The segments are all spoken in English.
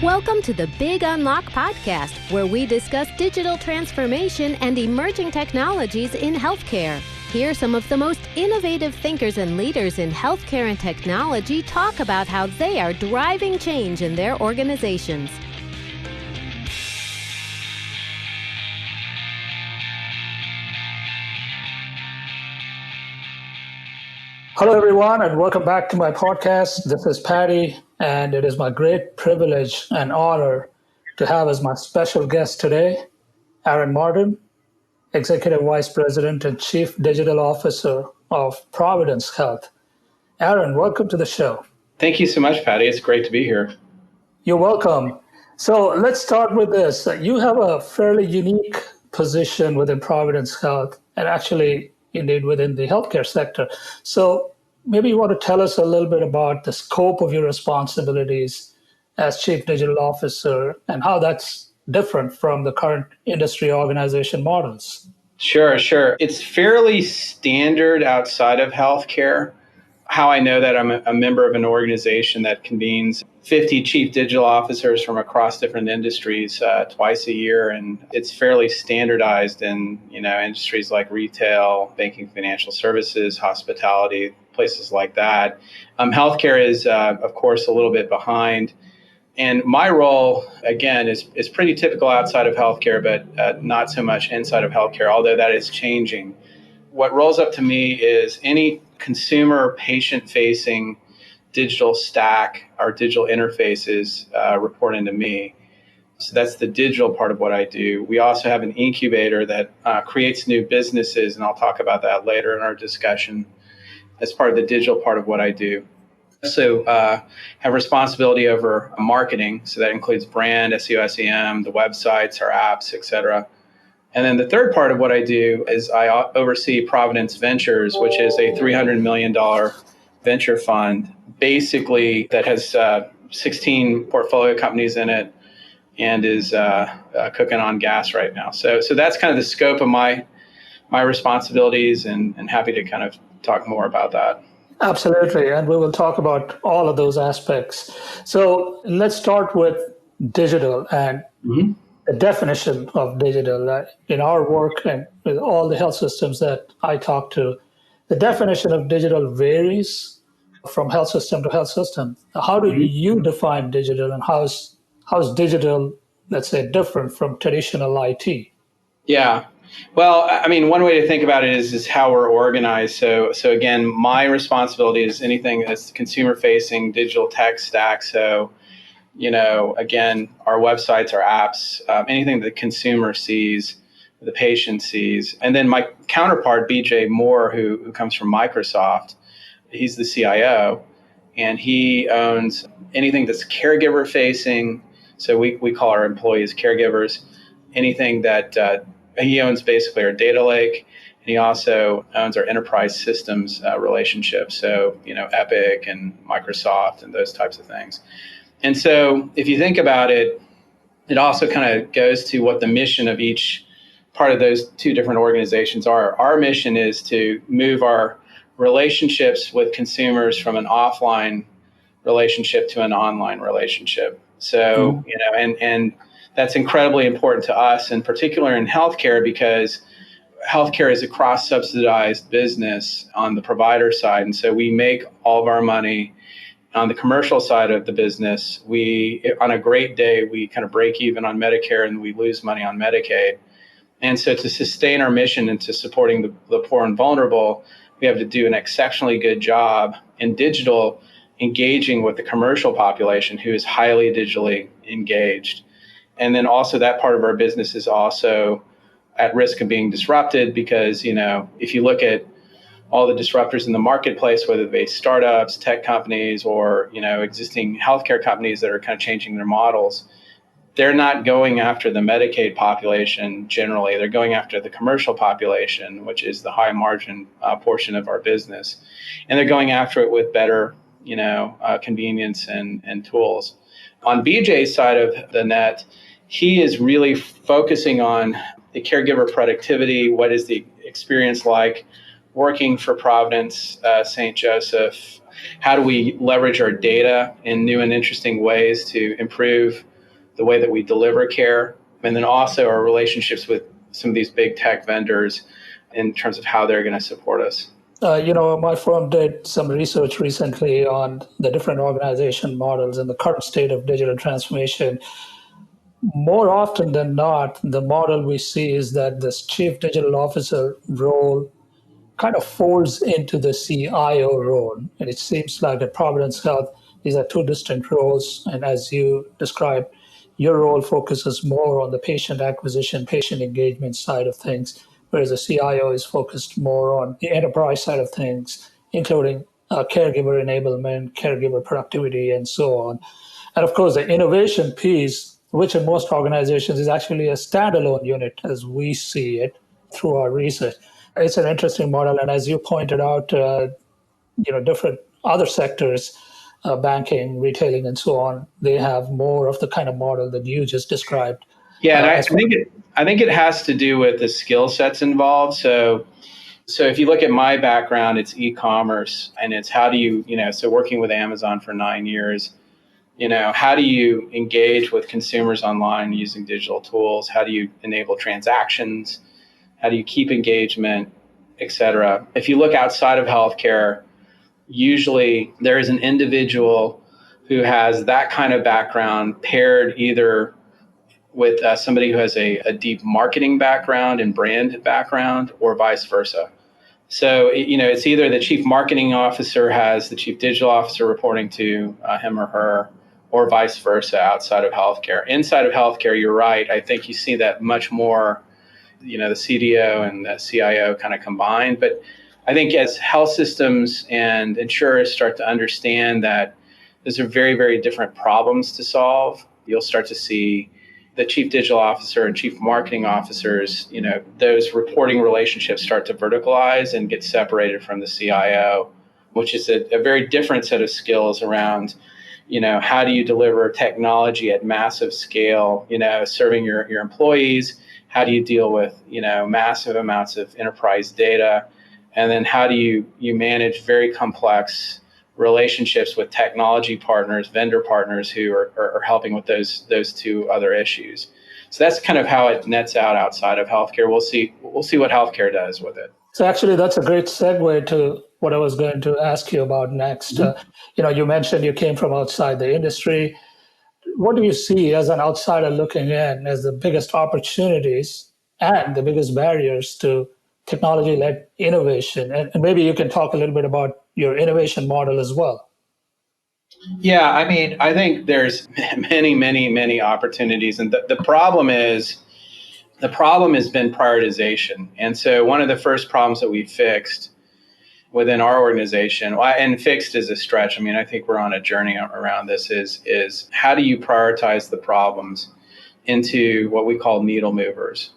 Welcome to the Big Unlock podcast, where we discuss digital transformation and emerging technologies in healthcare. Hear some of the most innovative thinkers and leaders in healthcare and technology talk about how they are driving change in their organizations. Hello, everyone, and welcome back to my podcast. This is Patty, and it is my great privilege and honor to have as my special guest today, Aaron Martin, Executive Vice President and Chief Digital Officer of Providence Health. Aaron, welcome to the show. Thank you so much, Patty. It's great to be here. You're welcome. So let's start with this. You have a fairly unique position within Providence Health, and actually, indeed, within the healthcare sector. So maybe you want to tell us a little bit about the scope of your responsibilities as Chief Digital Officer and how that's different from the current industry organization models. Sure. It's fairly standard outside of healthcare. How I know that I'm a member of an organization that convenes 50 chief digital officers from across different industries twice a year, and it's fairly standardized in industries like retail, banking, financial services, hospitality, places like that. Healthcare is, of course, a little bit behind. And my role, again, is pretty typical outside of healthcare, but not so much inside of healthcare, although that is changing. What rolls up to me is any consumer patient-facing digital stack or digital interfaces report into me. So that's the digital part of what I do. We also have an incubator that creates new businesses, and I'll talk about that later in our discussion as part of the digital part of what I do. So have responsibility over marketing. So that includes brand, SEO, SEM, the websites, our apps, et cetera. And then the third part of what I do is I oversee Providence Ventures, which is a $300 million venture fund, basically that has 16 portfolio companies in it and is cooking on gas right now. So that's kind of the scope of my responsibilities, and happy to kind of talk more about that. Absolutely, and we will talk about all of those aspects. So let's start with digital and the definition of digital. In our work and with all the health systems that I talk to, the definition of digital varies from health system to health system. How do you define digital, and how's digital, let's say, different from traditional IT? Yeah. Well, I mean, one way to think about it is how we're organized. So again, my responsibility is anything that's consumer-facing digital tech stack. So, again, our websites, our apps, anything the consumer sees, the patient sees. And then my counterpart, BJ Moore, who comes from Microsoft, he's the CIO, and he owns anything that's caregiver-facing. So we call our employees caregivers. Anything that he owns basically our data lake, and he also owns our enterprise systems relationship. So, Epic and Microsoft and those types of things. And so if you think about it, it also kind of goes to what the mission of each part of those two different organizations are. Our mission is to move our relationships with consumers from an offline relationship to an online relationship. So, and that's incredibly important to us, in particular in healthcare, because healthcare is a cross-subsidized business on the provider side. And so we make all of our money on the commercial side of the business. On a great day, we kind of break even on Medicare and we lose money on Medicaid. And so to sustain our mission into supporting the poor and vulnerable, we have to do an exceptionally good job in digital, engaging with the commercial population who is highly digitally engaged. And then also that part of our business is also at risk of being disrupted because, if you look at all the disruptors in the marketplace, whether they be startups, tech companies, or, existing healthcare companies that are kind of changing their models, they're not going after the Medicaid population generally. They're going after the commercial population, which is the high margin portion of our business. And they're going after it with better, convenience and tools. On BJ's side of the net, he is really focusing on the caregiver productivity. What is the experience like working for Providence St. Joseph? How do we leverage our data in new and interesting ways to improve the way that we deliver care, and then also our relationships with some of these big tech vendors in terms of how they're going to support us. My firm did some research recently on the different organization models and the current state of digital transformation. More often than not, the model we see is that this chief digital officer role kind of folds into the CIO role. And it seems like at Providence Health, these are two distinct roles. And as you described, your role focuses more on the patient acquisition, patient engagement side of things, whereas the CIO is focused more on the enterprise side of things, including caregiver enablement, caregiver productivity, and so on. And of course, the innovation piece, which in most organizations is actually a standalone unit as we see it through our research. It's an interesting model. And as you pointed out, different other sectors, banking, retailing, and so on, they have more of the kind of model that you just described. Yeah, and I think it has to do with the skill sets involved. So if you look at my background, it's e-commerce, and it's how do you, so working with Amazon for 9 years, how do you engage with consumers online using digital tools? How do you enable transactions? How do you keep engagement, et cetera? If you look outside of healthcare, usually there is an individual who has that kind of background paired either with somebody who has a deep marketing background and brand background, or vice versa. So, it's either the chief marketing officer has the chief digital officer reporting to him or her, or vice versa outside of healthcare. Inside of healthcare, you're right. I think you see that much more, the CDO and the CIO kind of combined. But I think as health systems and insurers start to understand that those are very, very different problems to solve, you'll start to see the chief digital officer and chief marketing officers, those reporting relationships start to verticalize and get separated from the CIO, which is a very different set of skills around, how do you deliver technology at massive scale, serving your employees? How do you deal with, massive amounts of enterprise data? And then how do you manage very complex relationships with technology partners, vendor partners who are helping with those two other issues. So that's kind of how it nets out outside of healthcare. We'll see what healthcare does with it. So actually, that's a great segue to what I was going to ask you about next. Mm-hmm. You mentioned you came from outside the industry. What do you see as an outsider looking in as the biggest opportunities and the biggest barriers to technology-led innovation? And maybe you can talk a little bit about your innovation model as well. Yeah, I think there's many, many, many opportunities. And the problem has been prioritization. And so one of the first problems that we fixed within our organization, and fixed is a stretch. I think we're on a journey around this, is how do you prioritize the problems into what we call needle movers?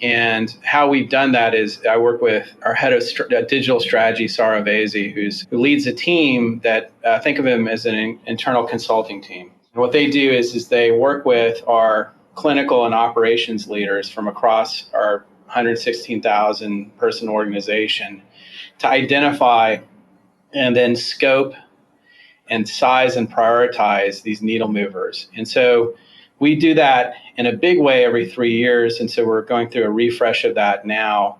And how we've done that is I work with our head of digital strategy, Sara Vasey, who leads a team that think of him as an internal consulting team. And what they do is they work with our clinical and operations leaders from across our 116,000 person organization to identify and then scope and size and prioritize these needle movers. And so we do that in a big way every 3 years. And so we're going through a refresh of that now.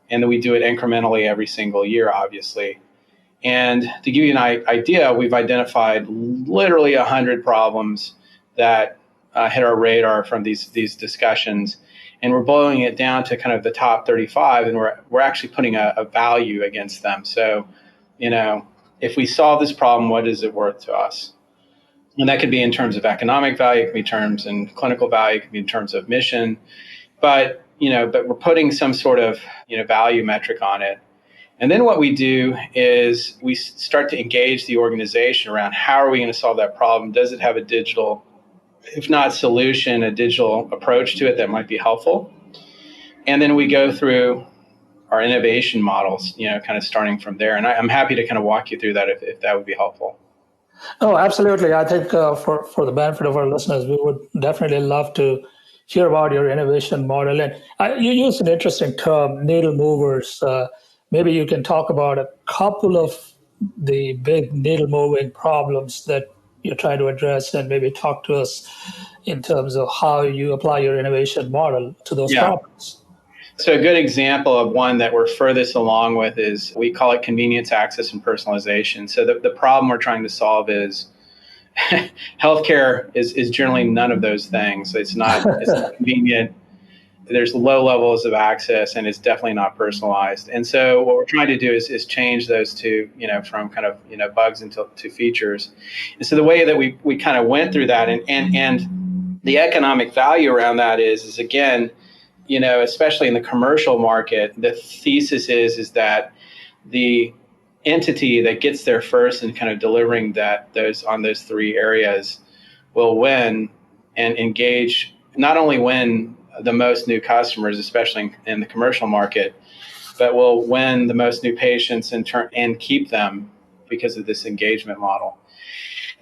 And then we do it incrementally every single year, obviously. And to give you an idea, we've identified literally 100 problems that hit our radar from these discussions. And we're boiling it down to kind of the top 35. And we're actually putting a value against them. So, if we solve this problem, what is it worth to us? And that could be in terms of economic value, it could be in terms of clinical value, it could be in terms of mission. But we're putting some sort of, value metric on it. And then what we do is we start to engage the organization around how are we going to solve that problem? Does it have a digital, if not solution, a digital approach to it that might be helpful? And then we go through our innovation models, kind of starting from there. And I'm happy to kind of walk you through that if that would be helpful. Oh, absolutely. I think for the benefit of our listeners, we would definitely love to hear about your innovation model. And you used an interesting term, needle movers. Maybe you can talk about a couple of the big needle moving problems that you're trying to address, and maybe talk to us in terms of how you apply your innovation model to those Yeah. problems. So a good example of one that we're furthest along with is we call it convenience, access, and personalization. So the problem we're trying to solve is healthcare is generally none of those things. It's not convenient. There's low levels of access, and it's definitely not personalized. And so what we're trying to do is change those two, from kind of, bugs to features. And so the way that we kind of went through that and the economic value around that is again, especially in the commercial market, the thesis is that the entity that gets there first and kind of delivering those three areas will win and engage, not only win the most new customers, especially in the commercial market, but will win the most new patients and keep them because of this engagement model.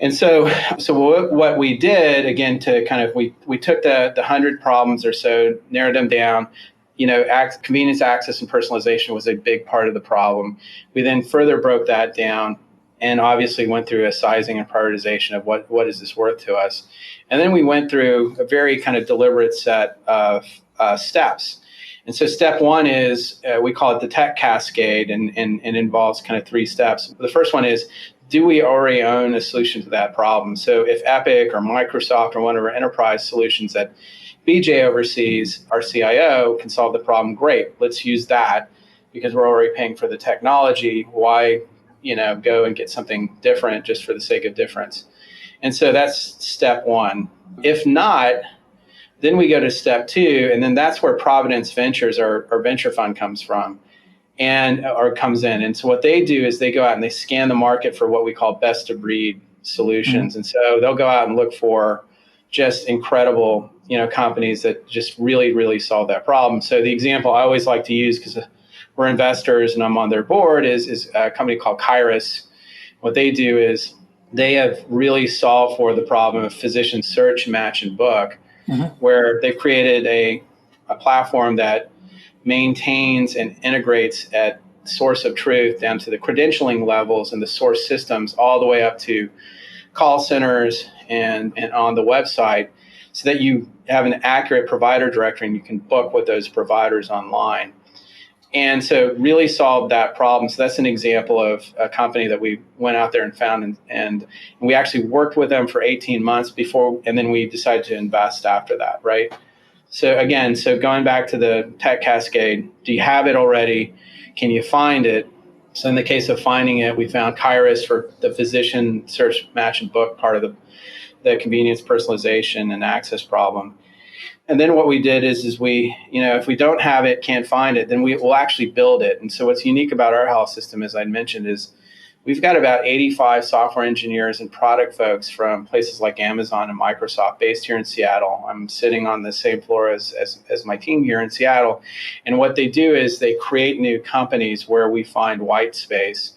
And so what we did, again, to kind of, we took the 100 problems or so, narrowed them down. Convenience, access, and personalization was a big part of the problem. We then further broke that down and obviously went through a sizing and prioritization of what is this worth to us. And then we went through a very kind of deliberate set of steps. And so step one is, we call it the Tech Cascade, and involves kind of three steps. The first one is, do we already own a solution to that problem? So if Epic or Microsoft or one of our enterprise solutions that BJ oversees, our CIO, can solve the problem, great, let's use that because we're already paying for the technology. Why, go and get something different just for the sake of difference? And so that's step one. If not, then we go to step two, and then that's where Providence Ventures, our venture fund, comes from. Comes in. And so what they do is they go out and they scan the market for what we call best of breed solutions. Mm-hmm. And so they'll go out and look for just incredible, companies that just really, really solve that problem. So the example I always like to use, because we're investors and I'm on their board, is a company called Kairos. What they do is they have really solved for the problem of physician search, match, and book, mm-hmm. where they've created a platform that maintains and integrates at source of truth down to the credentialing levels and the source systems all the way up to call centers and on the website, so that you have an accurate provider directory and you can book with those providers online. And so really solved that problem. So that's an example of a company that we went out there and found, and we actually worked with them for 18 months before, and then we decided to invest after that, right? So again, going back to the Tech Cascade, do you have it already? Can you find it? So in the case of finding it, we found Kairos for the physician search, match, and book part of the convenience, personalization, and access problem. And then what we did is we, if we don't have it, can't find it, then we will actually build it. And so what's unique about our health system, as I mentioned, is we've got about 85 software engineers and product folks from places like Amazon and Microsoft based here in Seattle. I'm sitting on the same floor as my team here in Seattle. And what they do is they create new companies where we find white space,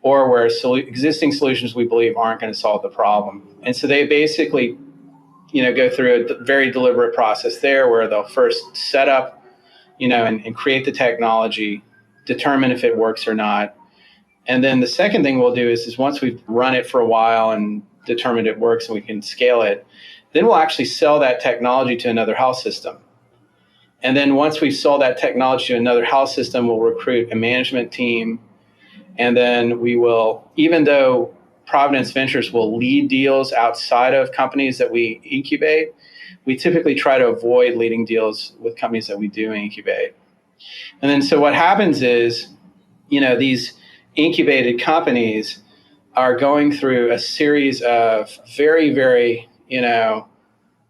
or where existing solutions we believe aren't going to solve the problem. And so they basically, go through a very deliberate process there where they'll first set up, and create the technology, determine if it works or not. And then the second thing we'll do is once we've run it for a while and determined it works and we can scale it, then we'll actually sell that technology to another health system. And then once we've sold that technology to another health system, we'll recruit a management team. And then we will, even though Providence Ventures will lead deals outside of companies that we incubate, we typically try to avoid leading deals with companies that we do incubate. And then so what happens is, these incubated companies are going through a series of very, very,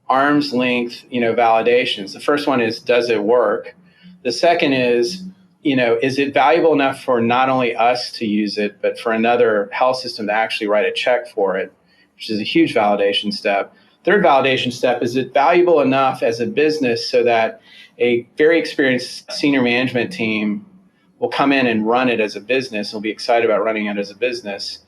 arm's length, validations. The first one is, does it work? The second is it valuable enough for not only us to use it, but for another health system to actually write a check for it, which is a huge validation step. Third validation step, is it valuable enough as a business so that a very experienced senior management team will come in and run it as a business and will be excited about running it as a business.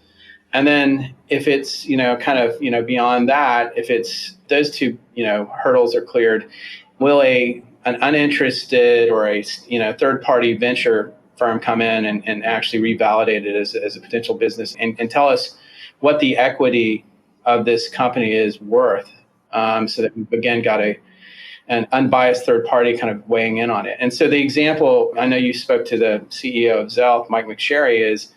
And then if it's, beyond that, if it's those two, hurdles are cleared, will an uninterested or a, third-party venture firm come in and actually revalidate it as a potential business and tell us what the equity of this company is worth, so that we've again got an unbiased third party kind of weighing in on it. And so the example, I know you spoke to the CEO of Xealth, Mike McSherry, is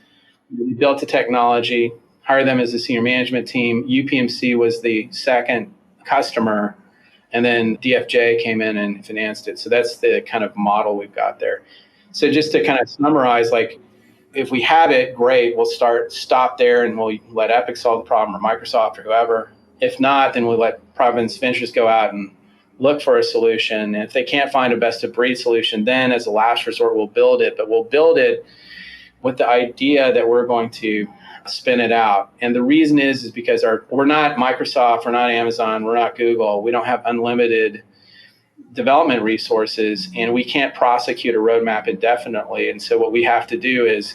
we built the technology, hired them as a senior management team. UPMC was the second customer, and then DFJ came in and financed it. So that's the kind of model we've got there. So just to kind of summarize, like, if we have it, great, we'll stop there and we'll let Epic solve the problem, or Microsoft, or whoever. If not, then we'll let Providence Ventures go out and look for a solution. And if they can't find a best of breed solution, then as a last resort, we'll build it. But we'll build it with the idea that we're going to spin it out. And the reason is because we're not Microsoft, we're not Amazon, we're not Google. We don't have unlimited development resources, and we can't prosecute a roadmap indefinitely. And so what we have to do is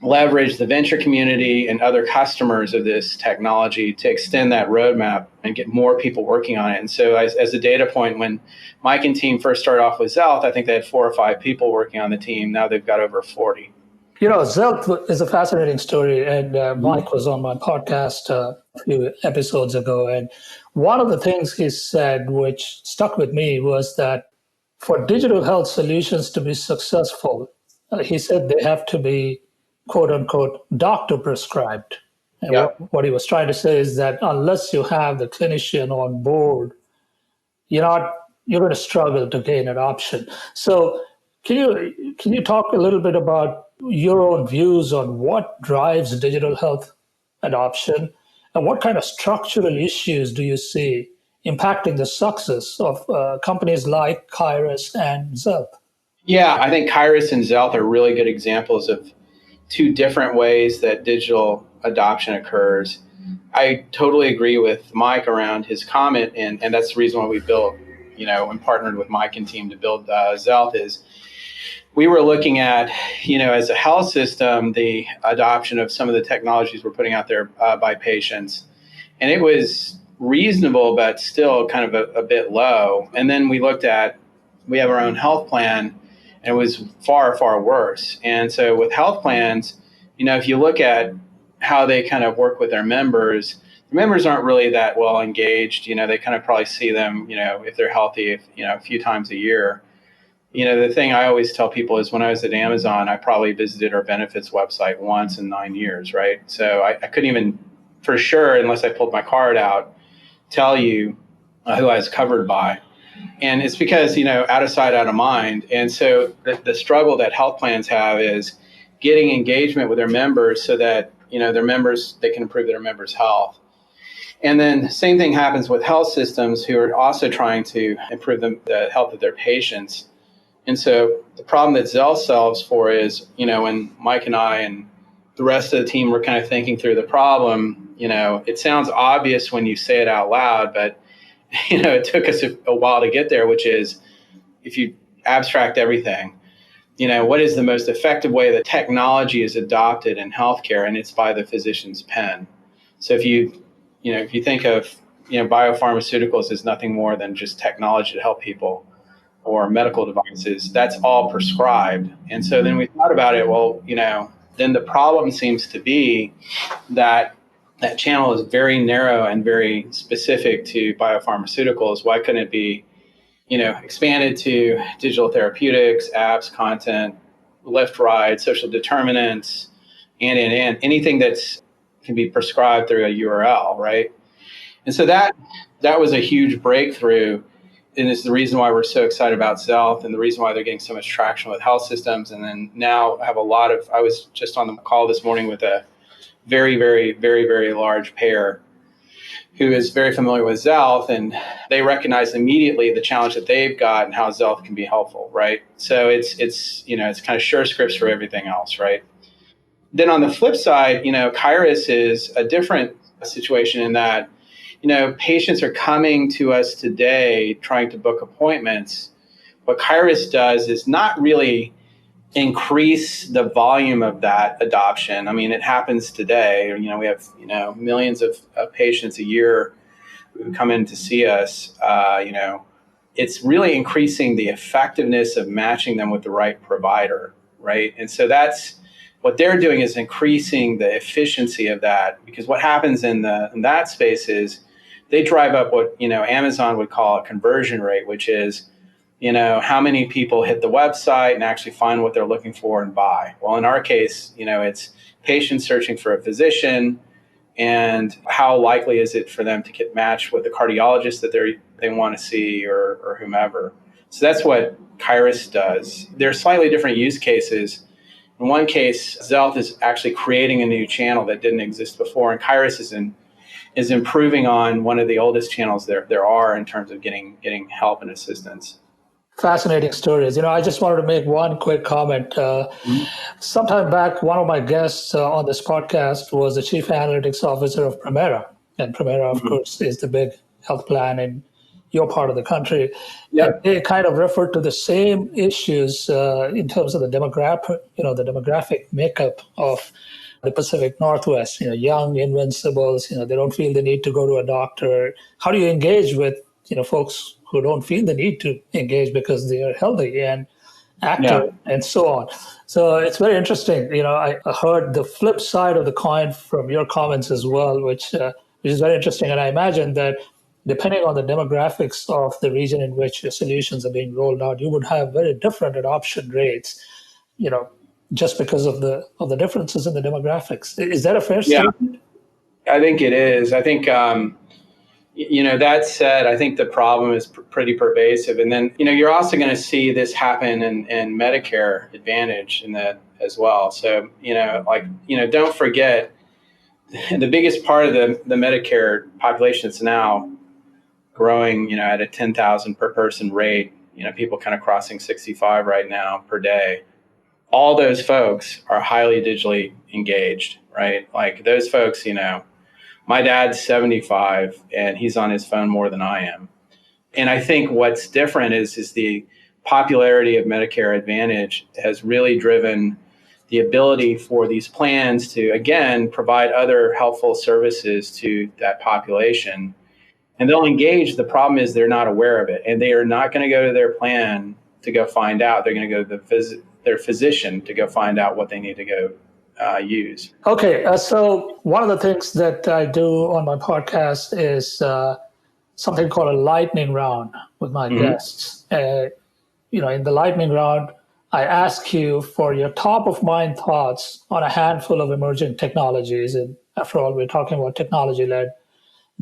leverage the venture community and other customers of this technology to extend that roadmap and get more people working on it. And so as a data point, when Mike and team first started off with Xealth, I think they had 4 or 5 people working on the team. Now they've got over 40. Xealth is a fascinating story, and Mike was on my podcast a few episodes ago, and one of the things he said, which stuck with me, was that for digital health solutions to be successful, he said they have to be, quote unquote, doctor prescribed. And what he was trying to say is that unless you have the clinician on board, you're going to struggle to gain adoption. So can you talk a little bit about your own views on what drives digital health adoption, and what kind of structural issues do you see impacting the success of companies like Kairos and Xealth? Yeah, I think Kairos and Xealth are really good examples of 2 different ways that digital adoption occurs. I totally agree with Mike around his comment, and that's the reason why we built, and partnered with Mike and team to build Xealth, is we were looking at, as a health system, the adoption of some of the technologies we're putting out there by patients. And it was reasonable, but still kind of a bit low. And then we have our own health plan, and it was far, far worse. And so with health plans, if you look at how they kind of work with their members, the members aren't really that well engaged. They kind of probably see them, if they're healthy, a few times a year. The thing I always tell people is when I was at Amazon, I probably visited our benefits website once in 9 years, right? So I couldn't even, for sure, unless I pulled my card out, tell you who I was covered by. And it's because, out of sight, out of mind. And so the struggle that health plans have is getting engagement with their members so that, their members, they can improve their members' health. And then the same thing happens with health systems who are also trying to improve the health of their patients. And so the problem that Xealth solves for is, when Mike and I and the rest of the team were kind of thinking through the problem, it sounds obvious when you say it out loud, but, it took us a while to get there, which is if you abstract everything, what is the most effective way that technology is adopted in healthcare? And it's by the physician's pen. So if you think of, biopharmaceuticals as nothing more than just technology to help people, or medical devices, that's all prescribed. And so then we thought about it, well, then the problem seems to be that channel is very narrow and very specific to biopharmaceuticals. Why couldn't it be, expanded to digital therapeutics, apps, content, Lyft rides, social determinants, and anything that's can be prescribed through a URL, right? And so that was a huge breakthrough. And it's the reason why we're so excited about Xealth, and the reason why they're getting so much traction with health systems. And then now I was just on the call this morning with a very, very, very, very large payer who is very familiar with Xealth, and they recognize immediately the challenge that they've got and how Xealth can be helpful, right? So it's kind of sure scripts for everything else, right? Then on the flip side, Kairos is a different situation in that, patients are coming to us today trying to book appointments. What Kairos does is not really increase the volume of that adoption. I mean, it happens today. We have, millions of patients a year who come in to see us. It's really increasing the effectiveness of matching them with the right provider, right? And so that's what they're doing is increasing the efficiency of that, because what happens in that space is they drive up what, Amazon would call a conversion rate, which is, how many people hit the website and actually find what they're looking for and buy. Well, in our case, it's patients searching for a physician, and how likely is it for them to get matched with the cardiologist that they want to see, or whomever. So that's what Kairos does. There are slightly different use cases. In one case, Zelf is actually creating a new channel that didn't exist before, and Kairos is improving on one of the oldest channels there are in terms of getting help and assistance. Fascinating stories. I just wanted to make one quick comment. Sometime back, one of my guests on this podcast was the chief analytics officer of Chimera. And Chimera, of course, is the big health plan in your part of the country. Yep. And they kind of refer to the same issues in terms of the demographic makeup of the Pacific Northwest. Young invincibles. They don't feel the need to go to a doctor. How do you engage with folks who don't feel the need to engage because they are healthy and active and so on? So it's very interesting. I heard the flip side of the coin from your comments as well, which is very interesting. And I imagine that depending on the demographics of the region in which your solutions are being rolled out, you would have very different adoption rates, just because of the differences in the demographics. Is that a fair statement? I think it is. I think, that said, I think the problem is pretty pervasive. And then, you're also going to see this happen in Medicare Advantage in that as well. So, don't forget the biggest part of the Medicare population is now growing, at a 10,000 per person rate, people kind of crossing 65 right now per day. All those folks are highly digitally engaged, right? Like those folks, my dad's 75 and he's on his phone more than I am. And I think what's different is the popularity of Medicare Advantage has really driven the ability for these plans to, again, provide other helpful services to that population. And they'll engage. The problem is they're not aware of it. And they are not going to go to their plan to go find out. They're going to go to their physician to go find out what they need to go use. Okay, so one of the things that I do on my podcast is something called a lightning round with my guests. In the lightning round, I ask you for your top of mind thoughts on a handful of emerging technologies. And after all, we're talking about technology-led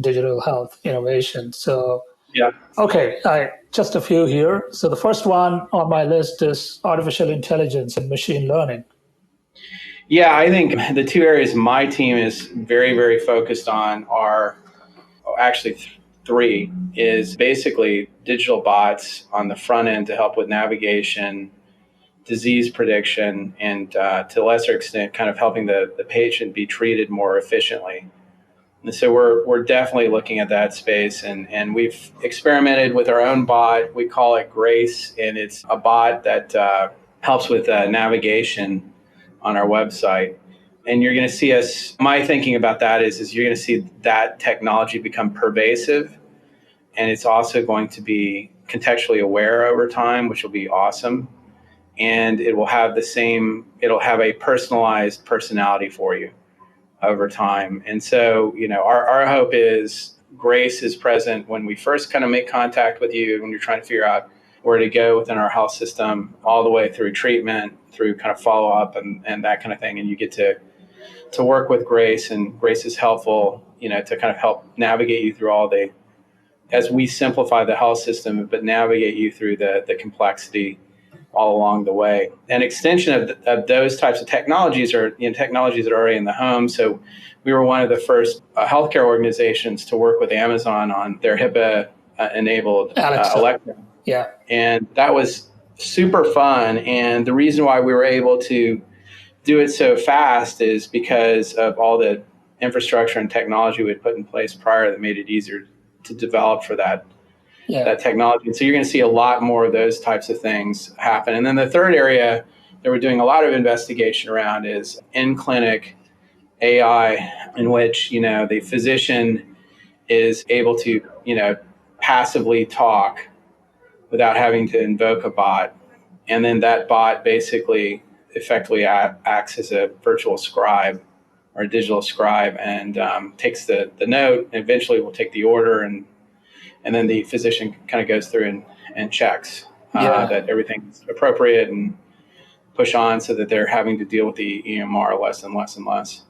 digital health innovation. So, okay, just a few here. So the first one on my list is artificial intelligence and machine learning. Yeah, I think the two areas my team is very, very focused on are actually three, is basically digital bots on the front end to help with navigation, disease prediction, and to a lesser extent, kind of helping the patient be treated more efficiently. And so we're definitely looking at that space, and we've experimented with our own bot. We call it Grace, and it's a bot that helps with navigation on our website. And you're going to see us, my thinking about that is you're going to see that technology become pervasive, and it's also going to be contextually aware over time, which will be awesome. And it'll have a personalized personality for you over time. And so, our hope is Grace is present when we first kind of make contact with you, when you're trying to figure out where to go within our health system, all the way through treatment, through kind of follow up and that kind of thing. And you get to work with Grace, and Grace is helpful, to kind of help navigate you through as we simplify the health system, but navigate you through the complexity all along the way. An extension of those types of technologies are technologies that are already in the home. So we were one of the first healthcare organizations to work with Amazon on their HIPAA-enabled Alexa. Yeah. And that was super fun. And the reason why we were able to do it so fast is because of all the infrastructure and technology we had put in place prior that made it easier to develop for that technology. And so you're going to see a lot more of those types of things happen. And then the third area that we're doing a lot of investigation around is in-clinic AI, in which, the physician is able to, passively talk without having to invoke a bot. And then that bot basically effectively acts as a virtual scribe or a digital scribe, and takes the note, and eventually will take the order, and then the physician kind of goes through and checks that everything's appropriate and push on, so that they're having to deal with the EMR less and less and less.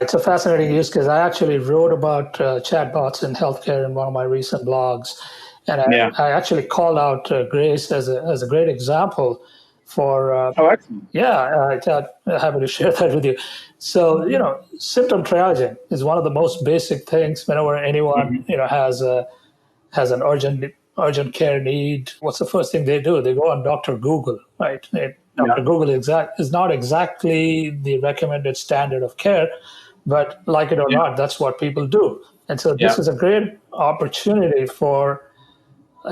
It's a fascinating use case. I actually wrote about chatbots in healthcare in one of my recent blogs. And I actually called out Grace as a great example for, excellent. I'm happy to share that with you. So, symptom triaging is one of the most basic things whenever anyone, has an urgent care need. What's the first thing they do? They go on Dr. Google, right? Dr. Google is not exactly the recommended standard of care, but like it or not, that's what people do. And so this is a great opportunity for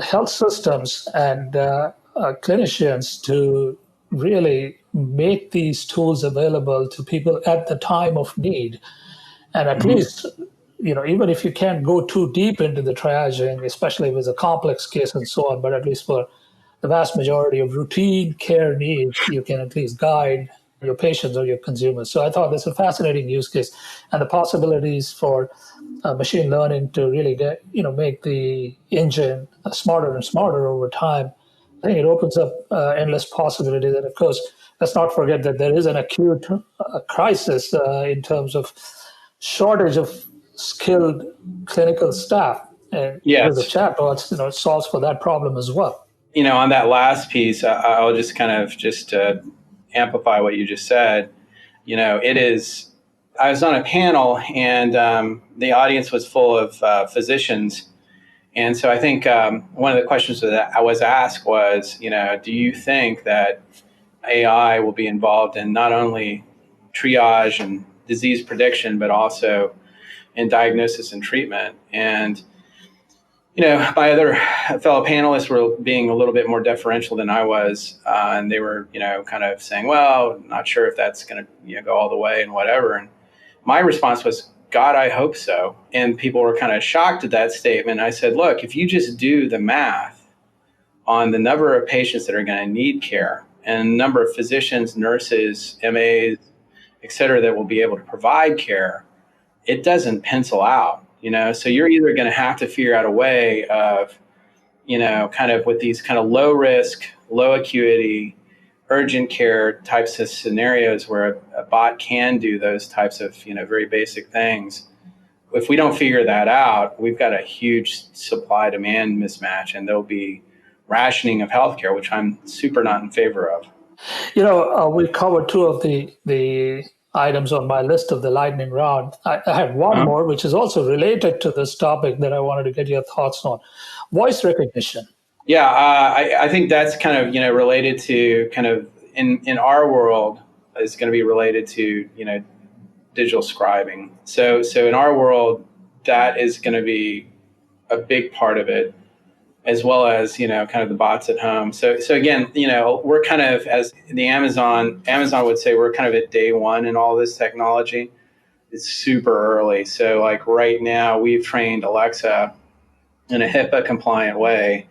health systems and clinicians to really make these tools available to people at the time of need. And at least, even if you can't go too deep into the triaging, especially if it's a complex case and so on, but at least for the vast majority of routine care needs, you can at least guide your patients or your consumers. So I thought this is a fascinating use case, and the possibilities for machine learning to really make the engine smarter and smarter over time. I think it opens up endless possibilities. And of course, let's not forget that there is an acute crisis in terms of shortage of skilled clinical staff. And with the chatbots, it solves for that problem as well. On that last piece, I'll just kind of amplify what you just said. It is, I was on a panel, and the audience was full of physicians. And so I think one of the questions that I was asked was, do you think that AI will be involved in not only triage and disease prediction, but also in diagnosis and treatment? And my other fellow panelists were being a little bit more deferential than I was, and they were, kind of saying, "Well, not sure if that's going to go all the way and whatever." And my response was, "God, I hope so." And people were kind of shocked at that statement. I said, "Look, if you just do the math on the number of patients that are going to need care and the number of physicians, nurses, MAs, et cetera, that will be able to provide care, it doesn't pencil out." So you're either going to have to figure out a way of, kind of with these kind of low risk, low acuity, urgent care types of scenarios where a bot can do those types of, very basic things. If we don't figure that out, we've got a huge supply demand mismatch, and there'll be rationing of healthcare, which I'm super not in favor of. We covered two of the items on my list of the lightning round. I had one more, which is also related to this topic that I wanted to get your thoughts on. Voice recognition. Yeah, I think that's kind of, related to kind of in our world is going to be related to, digital scribing. So in our world, that is going to be a big part of it, as well as, kind of the bots at home. So again, we're kind of, as the Amazon would say, we're kind of at day one in all this technology. It's super early. So like right now, we've trained Alexa in a HIPAA compliant way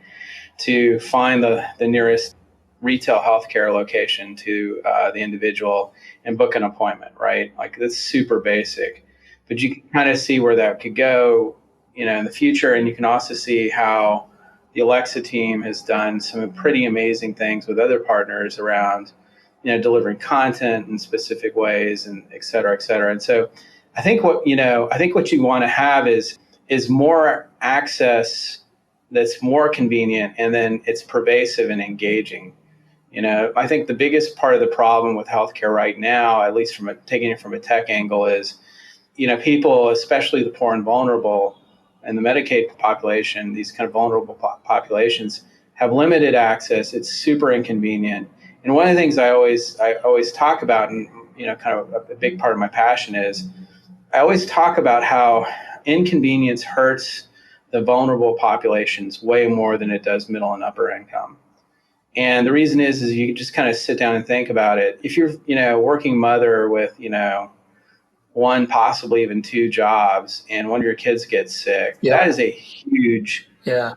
to find the nearest retail healthcare location to the individual and book an appointment, right? Like that's super basic, but you can kind of see where that could go, in the future. And you can also see how the Alexa team has done some pretty amazing things with other partners around, delivering content in specific ways, and et cetera, et cetera. And so I think what you want to have is more access that's more convenient, and then it's pervasive and engaging. I think the biggest part of the problem with healthcare right now, at least taking it from a tech angle, is, people, especially the poor and vulnerable, and the Medicaid population, these kind of vulnerable populations, have limited access. It's super inconvenient. And one of the things I always talk about, and kind of a big part of my passion is, I always talk about how inconvenience hurts the vulnerable populations way more than it does middle and upper income. And the reason is you just kind of sit down and think about it. If you're, working mother with, one, possibly even two jobs, and one of your kids gets sick, that is a huge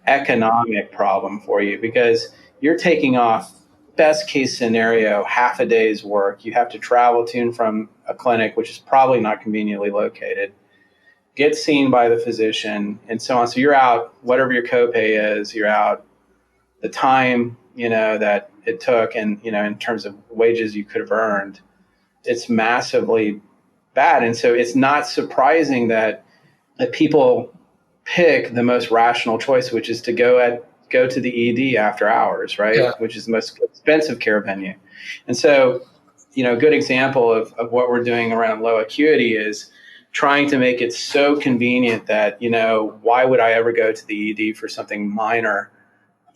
economic problem for you, because you're taking off best case scenario, half a day's work. You have to travel to and from a clinic, which is probably not conveniently located, get seen by the physician, and so on. So you're out, whatever your copay is, you're out the time, that it took, and, in terms of wages you could have earned, it's massively bad. And so it's not surprising that people pick the most rational choice, which is to go to the ED after hours, right? Yeah. Which is the most expensive care venue. And so, a good example of what we're doing around low acuity is trying to make it so convenient that, why would I ever go to the ED for something minor,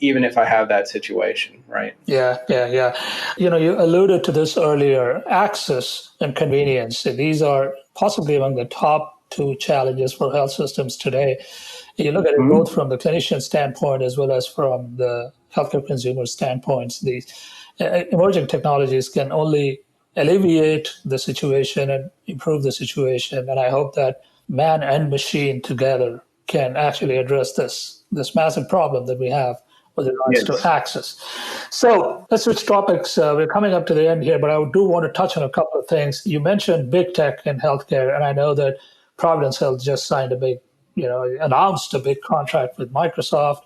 even if I have that situation, right? Yeah. You alluded to this earlier, access and convenience. These are possibly among the top two challenges for health systems today. You look at it both from the clinician standpoint as well as from the healthcare consumer standpoints. These emerging technologies can only alleviate the situation and improve the situation. And I hope that man and machine together can actually address this massive problem that we have with regards to access. So let's switch topics. We're coming up to the end here, but I do want to touch on a couple of things. You mentioned big tech in healthcare, and I know that Providence Health just signed announced a big contract with Microsoft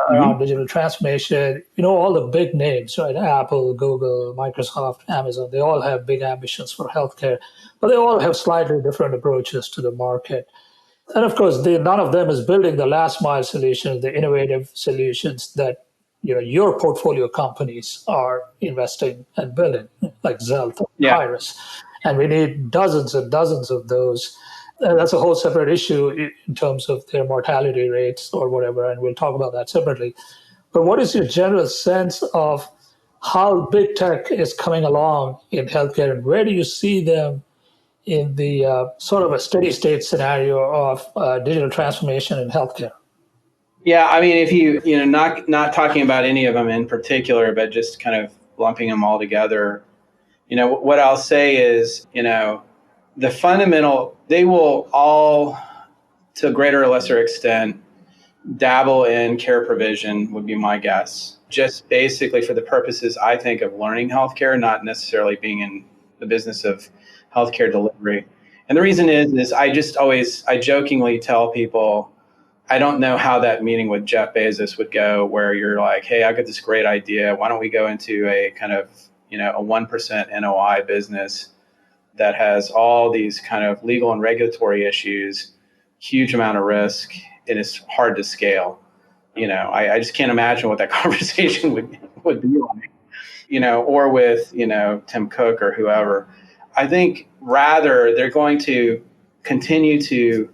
around digital transformation. All the big names, right? Apple, Google, Microsoft, Amazon, they all have big ambitions for healthcare, but they all have slightly different approaches to the market. And of course, none of them is building the last mile solutions, the innovative solutions that your portfolio companies are investing and building, like Xealth, Iris. And we need dozens and dozens of those. And that's a whole separate issue in terms of their mortality rates or whatever, and we'll talk about that separately. But what is your general sense of how big tech is coming along in healthcare, and where do you see them in the sort of a steady state scenario of digital transformation in healthcare? Yeah, I mean, if not talking about any of them in particular, but just kind of lumping them all together, what I'll say is, the fundamental, they will all, to a greater or lesser extent, dabble in care provision, would be my guess. Just basically for the purposes, I think, of learning healthcare, not necessarily being in the business of healthcare delivery. And the reason is I jokingly tell people, I don't know how that meeting with Jeff Bezos would go, where you're like, hey, I got this great idea. Why don't we go into a kind of, a 1% NOI business that has all these kind of legal and regulatory issues, huge amount of risk, and it's hard to scale. I just can't imagine what that conversation would be like, or with, Tim Cook or whoever. I think rather they're going to continue to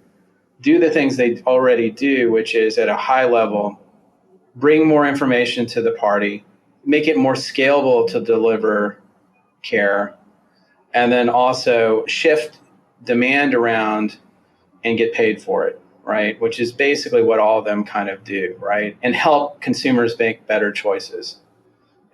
do the things they already do, which is at a high level, bring more information to the party, make it more scalable to deliver care, and then also shift demand around and get paid for it, right? Which is basically what all of them kind of do, right? And help consumers make better choices.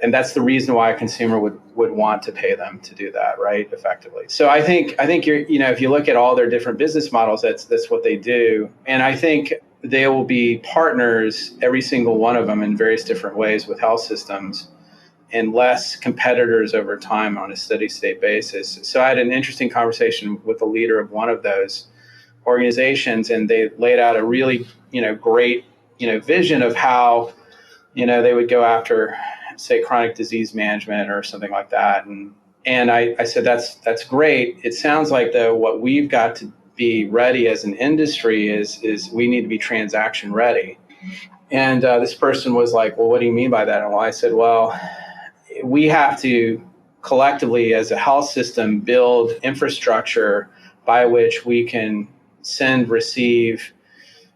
And that's the reason why a consumer would want to pay them to do that, right? Effectively. So I think you're, if you look at all their different business models, that's what they do. And I think they will be partners, every single one of them, in various different ways with health systems, and less competitors over time on a steady state basis. So I had an interesting conversation with the leader of one of those organizations, and they laid out a really, great, vision of how, they would go after, say, chronic disease management or something like that. And I said, that's great. It sounds like, though, what we've got to be ready as an industry is we need to be transaction ready. And this person was like, well, what do you mean by that? And I said, well, we have to collectively as a health system build infrastructure by which we can send, receive,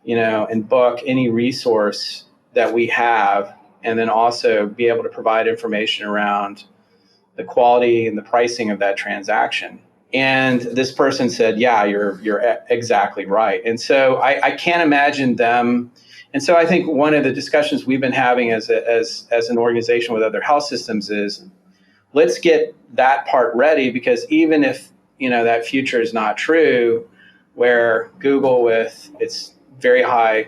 and book any resource that we have, and then also be able to provide information around the quality and the pricing of that transaction. And this person said, yeah, you're exactly right. And so I can't imagine them. And so I think one of the discussions we've been having as an organization with other health systems is, let's get that part ready, because even if, that future is not true, where Google with its very high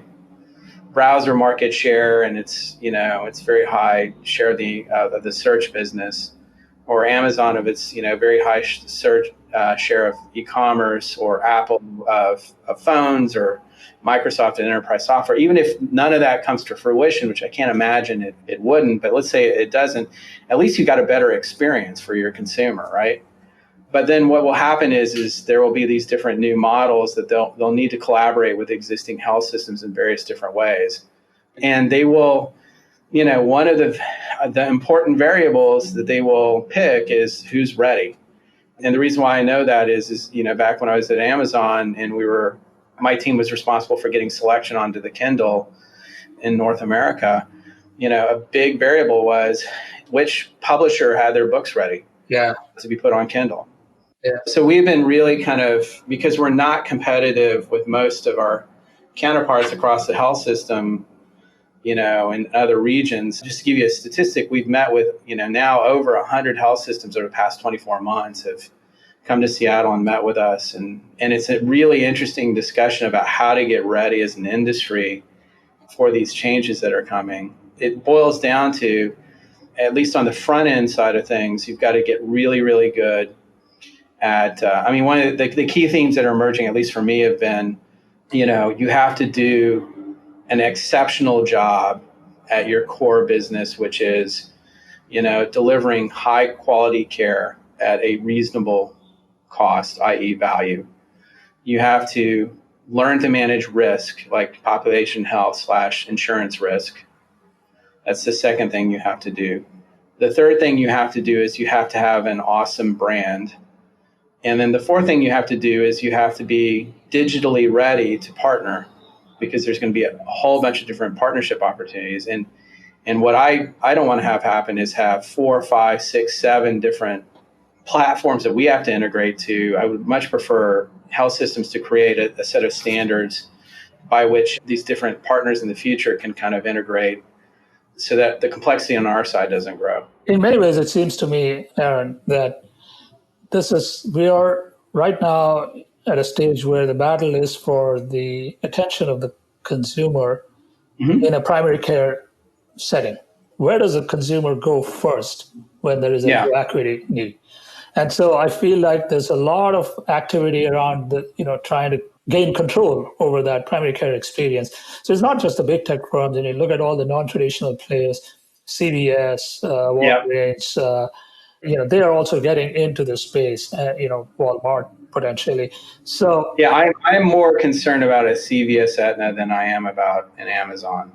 browser market share, and it's very high share of the search business, or Amazon of its very high search share of e-commerce, or Apple of phones, or Microsoft and enterprise software. Even if none of that comes to fruition, which I can't imagine it wouldn't, but let's say it doesn't, at least you got a better experience for your consumer, right? But then what will happen is there will be these different new models that they'll need to collaborate with existing health systems in various different ways. And they will, one of the important variables that they will pick is who's ready. And the reason why I know that is back when I was at Amazon and my team was responsible for getting selection onto the Kindle in North America, a big variable was which publisher had their books ready to be put on Kindle. Yeah. So we've been really because we're not competitive with most of our counterparts across the health system, in other regions. Just to give you a statistic, we've met with, now over 100 health systems over the past 24 months have come to Seattle and met with us. And it's a really interesting discussion about how to get ready as an industry for these changes that are coming. It boils down to, at least on the front end side of things, you've got to get really, really good at, one of the key themes that are emerging, at least for me, have been, you have to do an exceptional job at your core business, which is, delivering high quality care at a reasonable cost, i.e. value. You have to learn to manage risk, like population health / insurance risk. That's the second thing you have to do. The third thing you have to do is you have to have an awesome brand. And then the fourth thing you have to do is you have to be digitally ready to partner, because there's going to be a whole bunch of different partnership opportunities. And what I don't want to have happen is have 4, 5, 6, 7 different platforms that we have to integrate to. I would much prefer health systems to create a set of standards by which these different partners in the future can kind of integrate, so that the complexity on our side doesn't grow. In many ways, it seems to me, Aaron, that we are right now at a stage where the battle is for the attention of the consumer in a primary care setting. Where does the consumer go first when there is a new acuity need? And so I feel like there's a lot of activity around trying to gain control over that primary care experience. So it's not just the big tech firms. And you look at all the non-traditional players, CVS, Walgreens, they are also getting into the space, Walmart potentially. So I'm more concerned about a CVS Aetna than I am about an Amazon.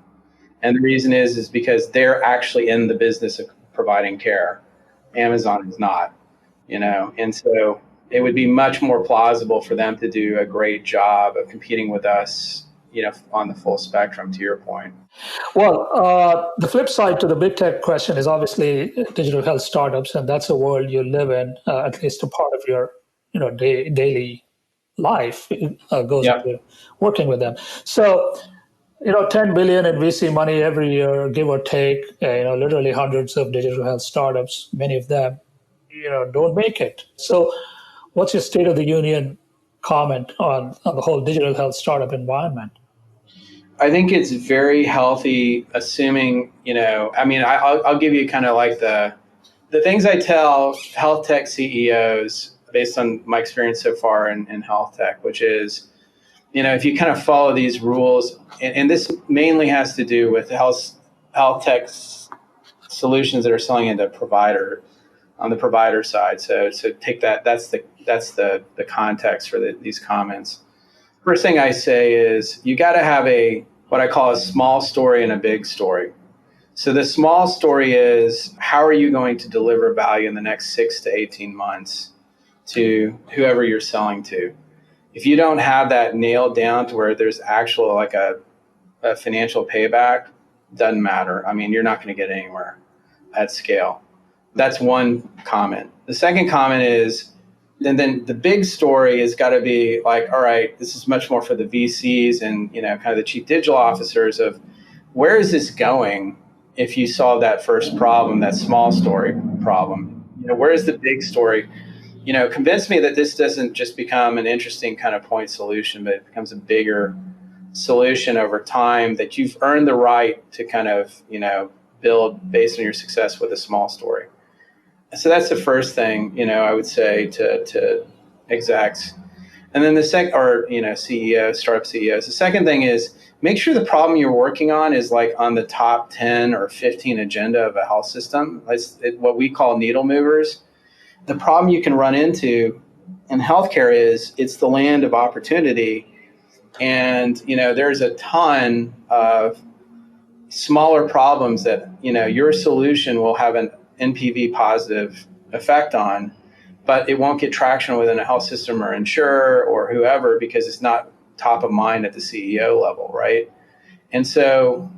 And the reason is because they're actually in the business of providing care. Amazon is not, and so it would be much more plausible for them to do a great job of competing with us, on the full spectrum, to your point. Well, the flip side to the big tech question is obviously digital health startups, and that's a world you live in, at least a part of your, daily life goes into working with them. So, 10 billion in VC money every year, give or take, literally hundreds of digital health startups, many of them, don't make it. So what's your State of the Union comment on the whole digital health startup environment? I think it's very healthy, assuming, I'll give you kind of like the things I tell health tech CEOs based on my experience so far in health tech, which is, if you kind of follow these rules, and this mainly has to do with health tech solutions that are selling into on the provider side. So take that. That's the context for these comments. First thing I say is you got to have what I call a small story and a big story. So the small story is, how are you going to deliver value in the next 6 to 18 months to whoever you're selling to? If you don't have that nailed down to where there's actual like a financial payback, doesn't matter. You're not going to get anywhere at scale. That's one comment. The second comment is, and then the big story has got to be like, all right, this is much more for the VCs and, kind of the chief digital officers of, where is this going if you solve that first problem, that small story problem? Where is the big story? Convince me that this doesn't just become an interesting kind of point solution, but it becomes a bigger solution over time that you've earned the right to kind of, build based on your success with a small story. So that's the first thing, I would say to execs. And then the second, or, CEOs, startup CEOs. The second thing is make sure the problem you're working on is like on the top 10 or 15 agenda of a health system. It's what we call needle movers. The problem you can run into in healthcare is it's the land of opportunity. And, there's a ton of smaller problems that, your solution will have an NPV positive effect on, but it won't get traction within a health system or insurer or whoever because it's not top of mind at the CEO level, right? And so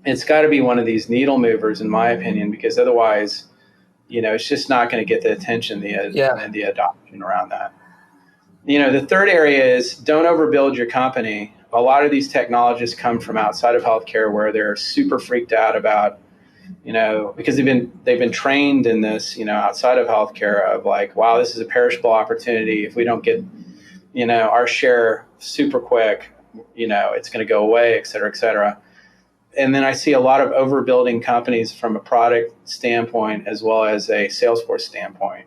it's got to be one of these needle movers, in my opinion, because otherwise, it's just not going to get the attention and the adoption around that. The third area is don't overbuild your company. A lot of these technologists come from outside of healthcare where they're super freaked out about, because they've been trained in this, outside of healthcare of like, wow, this is a perishable opportunity. If we don't get, our share super quick, it's going to go away, et cetera, et cetera. And then I see a lot of overbuilding companies from a product standpoint as well as a Salesforce standpoint.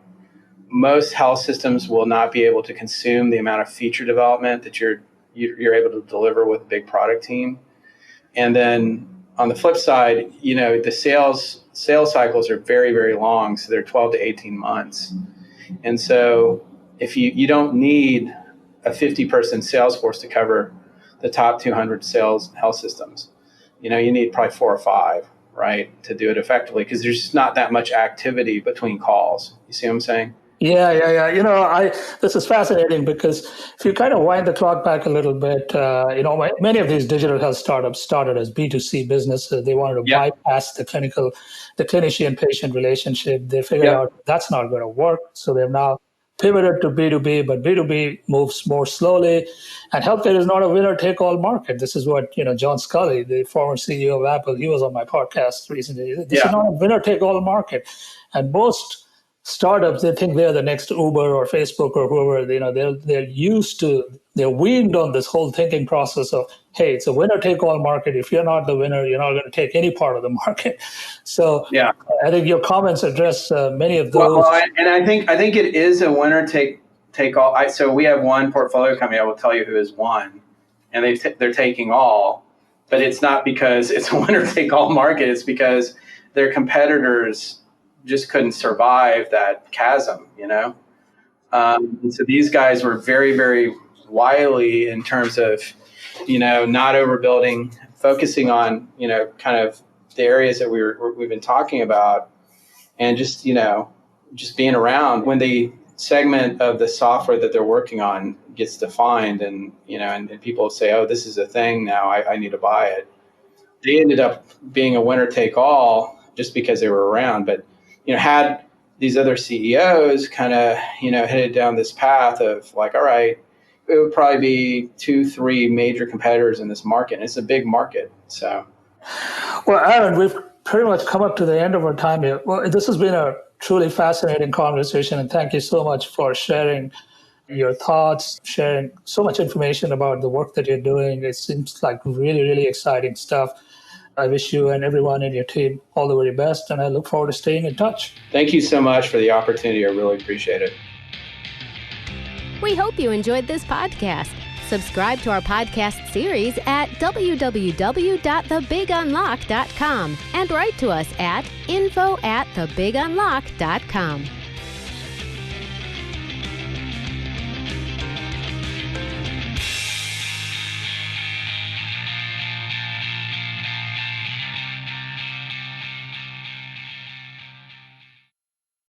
Most health systems will not be able to consume the amount of feature development that you're able to deliver with a big product team. And then on the flip side, the sales cycles are very, very long. So they're 12 to 18 months. And so if you don't need a 50-person sales force to cover the top 200 sales health systems, you need probably 4 or 5, right, to do it effectively because there's just not that much activity between calls. You see what I'm saying? Yeah. This is fascinating because if you kind of wind the clock back a little bit, many of these digital health startups started as B2C businesses. They wanted to bypass the clinician-patient relationship. They figured out that's not going to work. So they've now pivoted to B2B, but B2B moves more slowly. And healthcare is not a winner-take-all market. This is what, John Scully, the former CEO of Apple, he was on my podcast recently. This is not a winner-take-all market. And most startups, they think they're the next Uber or Facebook or whoever, they're weaned on this whole thinking process of, hey, it's a winner take all market. If you're not the winner, you're not going to take any part of the market. So I think your comments address many of those. Well, and I think it is a winner take all. So we have one portfolio company, I will tell you who has won, and they're taking all, but it's not because it's a winner take all market. It's because their competitors just couldn't survive that chasm, and so these guys were very, very wily in terms of, not overbuilding, focusing on, kind of the areas that we've been talking about, and just being around when the segment of the software that they're working on gets defined, and and people say, oh, this is a thing now, I need to buy it. They ended up being a winner take all just because they were around, but had these other CEOs kind of, headed down this path of like, all right, it would probably be 2-3 major competitors in this market. And it's a big market. So, well, Aaron, we've pretty much come up to the end of our time here. Well, this has been a truly fascinating conversation. And thank you so much for sharing your thoughts, sharing so much information about the work that you're doing. It seems like really, really exciting stuff. I wish you and everyone in your team all the very best, and I look forward to staying in touch. Thank you so much for the opportunity. I really appreciate it. We hope you enjoyed this podcast. Subscribe to our podcast series at www.thebigunlock.com and write to us at info@thebigunlock.com.